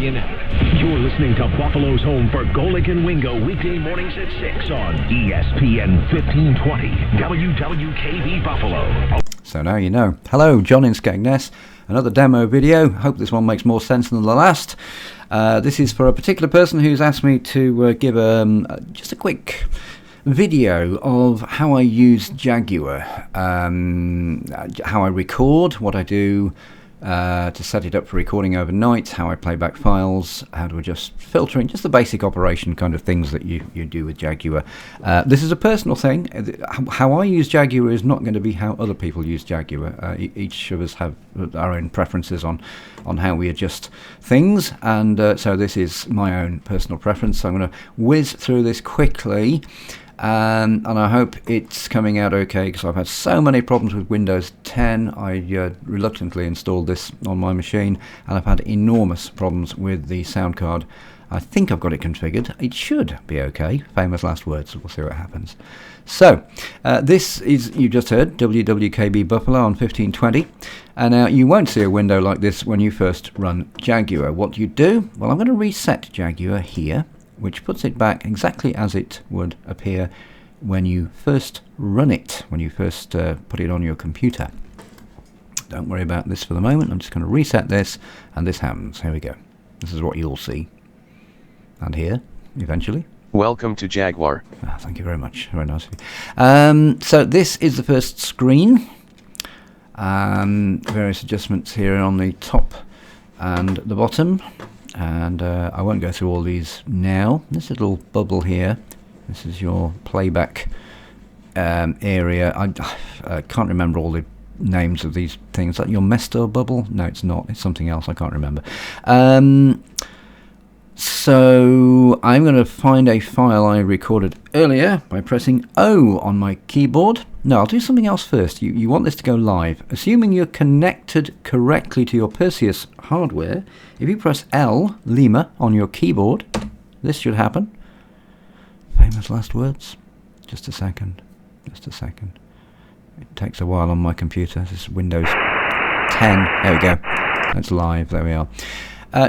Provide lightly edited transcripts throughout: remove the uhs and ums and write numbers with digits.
you now. You're listening to Buffalo's home for Golic and Wingo weekday mornings at 6 on ESPN 1520 WWKB Buffalo. So now you know. Hello, John in Skegness. Another demo video. Hope this one makes more sense than the last. This is for a particular person who's asked me to give just a quick video of how I use Jaguar, how I record, what I do to set it up for recording overnight, how I play back files, how to adjust filtering, just the basic operation kind of things that you do with Jaguar. This is a personal thing. How I use Jaguar is not going to be how other people use Jaguar. Each of us have our own preferences on how we adjust things, and so this is my own personal preference. So I'm going to whiz through this quickly. And I hope it's coming out okay, because I've had so many problems with Windows 10. I reluctantly installed this on my machine, and I've had enormous problems with the sound card. I think I've got it configured. It should be okay. Famous last words. We'll see what happens. So, this is, you just heard, WWKB Buffalo on 1520. And now you won't see a window like this when you first run Jaguar. What do you do? Well, I'm going to reset Jaguar here, which puts it back exactly as it would appear when you first run it, when you first put it on your computer. Don't worry about this for the moment. I'm just going to reset this, and this happens. Here we go. This is what you'll see and hear eventually. Welcome to Jaguar. Thank you very much. Very nice of you. So this is the first screen. Various adjustments here on the top and the bottom. And I won't go through all these now. This little bubble here, this is your playback area. I can't remember all the names of these things. Is that your Mesto bubble? No, it's not. It's something else. I can't remember. So I'm going to find a file I recorded earlier by pressing O on my keyboard. No, I'll do something else first. You want this to go live. Assuming you're connected correctly to your Perseus hardware, if you press L, Lima, on your keyboard, this should happen. Famous last words. Just a second. Just a second. It takes a while on my computer. This is Windows 10. There we go. That's live. There we are.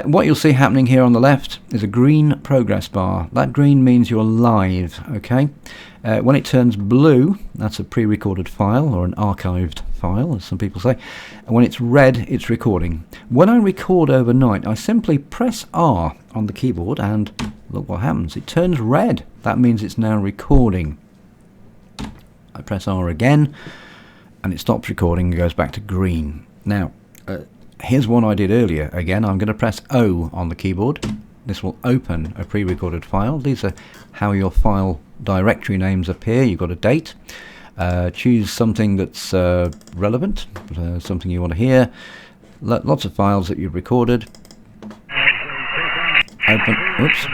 What you'll see happening here on the left is a green progress bar. That green means you're live, okay? When it turns blue, that's a pre-recorded file, or an archived file, as some people say. And when it's red, it's recording. When I record overnight, I simply press R on the keyboard, and look what happens. It turns red. That means it's now recording. I press R again, and it stops recording and goes back to green. Now, here's one I did earlier. Again, I'm going to press O on the keyboard. This will open a pre-recorded file. These are how your file directory names appear. You've got a date. Choose something that's relevant, something you want to hear. Lots of files that you've recorded. Open. Oops.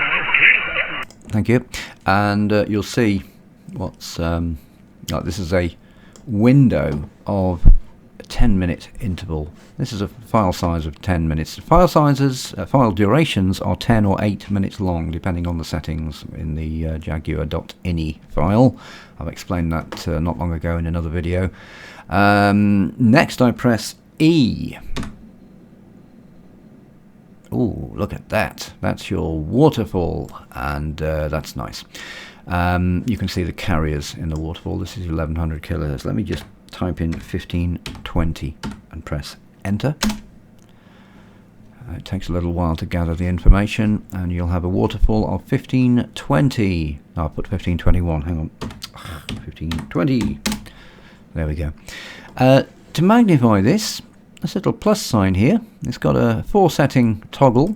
Thank you. And you'll see what's... this is a window of 10-minute interval. This is a file size of 10 minutes. File sizes, file durations are 10 or 8 minutes long, depending on the settings in the Jaguar.ini file. I've explained that not long ago in another video. Next I press E. Oh, look at that. That's your waterfall, and that's nice. You can see the carriers in the waterfall. This is 1100 kilohertz. Let me just type in 1520 and press enter. It takes a little while to gather the information, and you'll have a waterfall of 1520. I'll put 1521. Hang on. 1520. There we go. To magnify this little plus sign here, it's got a 4-setting toggle.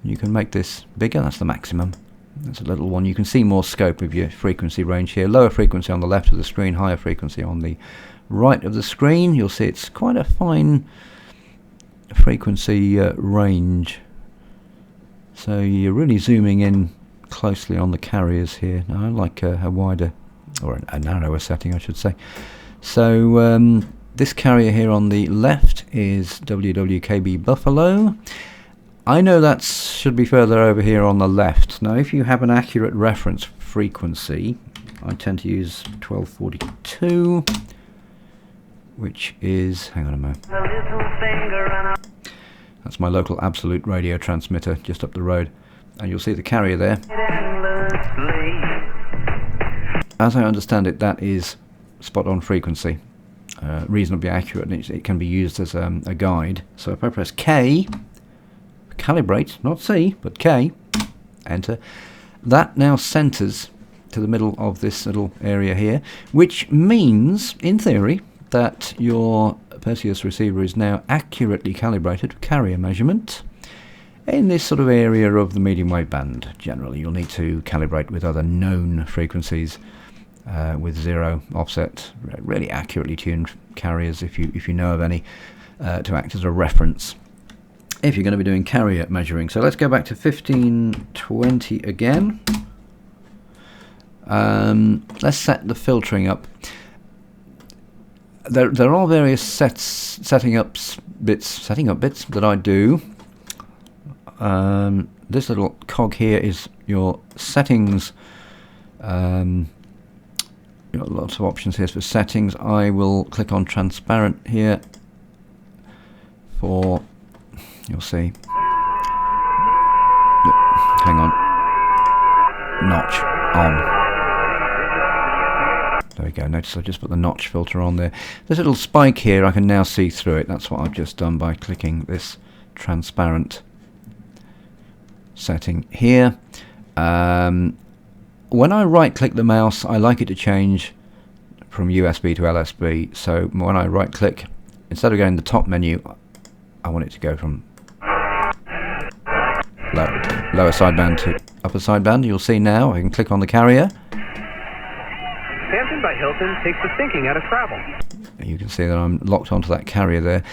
You can make this bigger. That's the maximum. That's a little one. You can see more scope of your frequency range here. Lower frequency on the left of the screen, higher frequency on the right of the screen. You'll see it's quite a fine frequency range. So you're really zooming in closely on the carriers here. Now I like a wider, or a narrower setting I should say. So this carrier here on the left is WWKB Buffalo. I know that should be further over here on the left. Now if you have an accurate reference frequency, I tend to use 1242, which is, hang on a moment. That's my local Absolute radio transmitter just up the road. And you'll see the carrier there. As I understand it, that is spot on frequency. Reasonably accurate, and it can be used as a guide. So if I press K, calibrate, not C, but K, enter, that now centers to the middle of this little area here, which means, in theory, that your Perseus receiver is now accurately calibrated for carrier measurement in this sort of area of the medium wave band. Generally, you'll need to calibrate with other known frequencies with zero offset, really accurately tuned carriers, if you know of any, to act as a reference if you're going to be doing carrier measuring. So let's go back to 1520 again. Let's set the filtering up. There are various setting up bits that I do. This little cog here is your settings. You've got lots of options here for settings. I will click on transparent here for, you'll see, hang on, notch on. There we go. Notice I just put the notch filter on there. This little spike here, I can now see through it. That's what I've just done by clicking this transparent setting here. When I right click the mouse, I like it to change from USB to LSB. So when I right click, instead of going to the top menu, I want it to go from lower sideband to upper sideband. You'll see now I can click on the carrier. Hampton by Hilton takes the thinking out of travel. You can see that I'm locked onto that carrier there.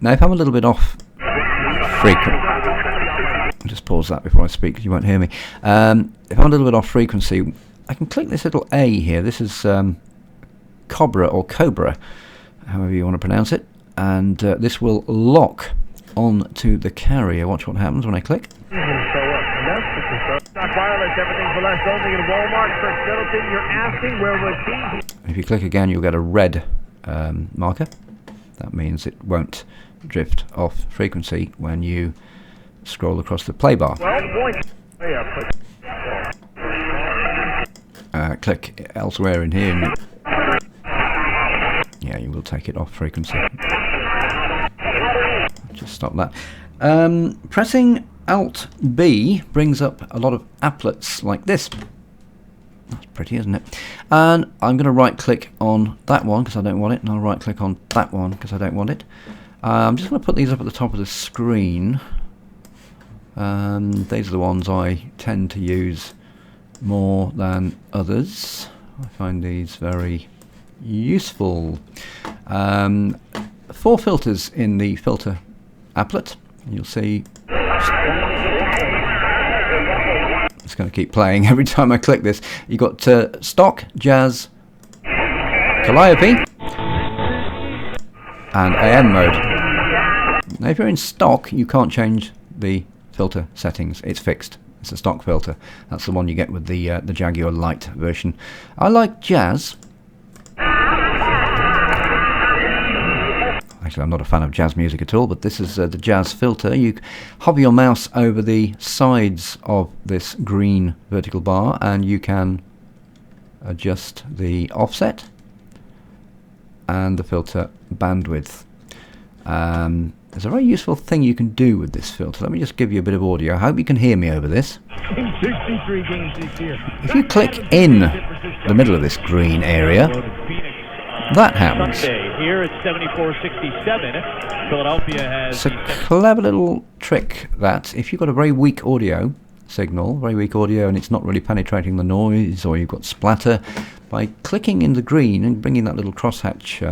Now if I'm a little bit off frequency, I'll just pause that before I speak because you won't hear me. If I'm a little bit off frequency, I can click this little A here. This is Cobra or Cobra, however you want to pronounce it, and this will lock onto the carrier. Watch what happens when I click. If you click again, you'll get a red marker. That means it won't drift off frequency when you scroll across the play bar. Click elsewhere in here and yeah, you will take it off frequency. Just stop that. Pressing Alt B brings up a lot of applets like this. That's pretty, isn't it? And I'm going to right click on that one because I don't want it, and I'll right click on that one because I don't want it. I'm just going to put these up at the top of the screen. These are the ones I tend to use more than others. I find these very useful. 4 filters in the filter applet. You'll see it's going to keep playing every time I click this. You've got stock, jazz, calliope, and AM mode. Now if you're in stock, you can't change the filter settings. It's fixed. It's a stock filter. That's the one you get with the Jaguar Lite version. I like jazz. Actually, I'm not a fan of jazz music at all, but this is the jazz filter. You hover your mouse over the sides of this green vertical bar and you can adjust the offset and the filter bandwidth. There's a very useful thing you can do with this filter. Let me just give you a bit of audio. I hope you can hear me over this. If you click in the middle of this green area, that happens. Here at 7467, Philadelphia has. It's a clever little trick that if you've got a very weak audio signal, and it's not really penetrating the noise, or you've got splatter, by clicking in the green and bringing that little crosshatch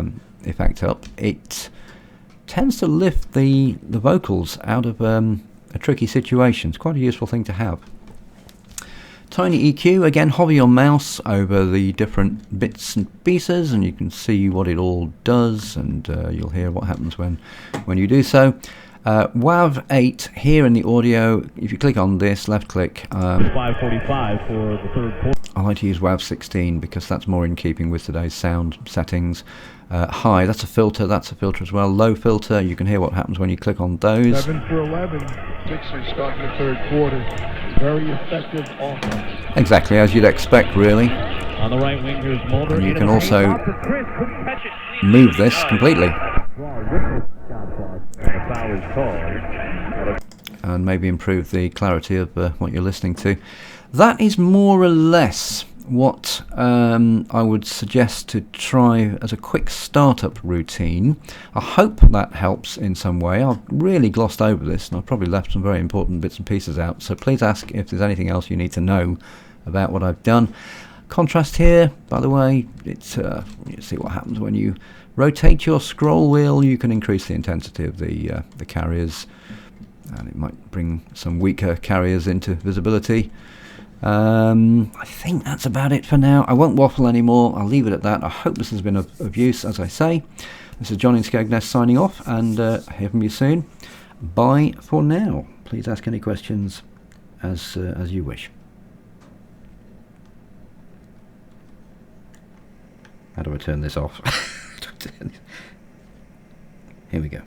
effect up, it tends to lift the vocals out of a tricky situation. It's quite a useful thing to have. Tiny EQ, again, hover your mouse over the different bits and pieces and you can see what it all does, and you'll hear what happens when you do so. WAV 8 here in the audio. If you click on this, left click. 5:45 for the third quarter. I like to use WAV 16 because that's more in keeping with today's sound settings. High, that's a filter as well. Low filter, you can hear what happens when you click on those. 7 for 11. Sixers starting the third quarter. Very effective offense. Exactly as you'd expect, really. On the right wing, here's Mulder. And you can also move this completely. And maybe improve the clarity of what you're listening to. That is more or less what I would suggest to try as a quick startup routine. I hope that helps in some way. I've really glossed over this and I've probably left some very important bits and pieces out, so please ask if there's anything else you need to know about what I've done. Contrast here, by the way, it's you see what happens when you rotate your scroll wheel. You can increase the intensity of the carriers, and it might bring some weaker carriers into visibility. I think that's about it for now. I won't waffle anymore. I'll leave it at that. I hope this has been of use, as I say. This is John in Skegness signing off, and hear from you soon. Bye for now. Please ask any questions as you wish. How do I turn this off? Here we go.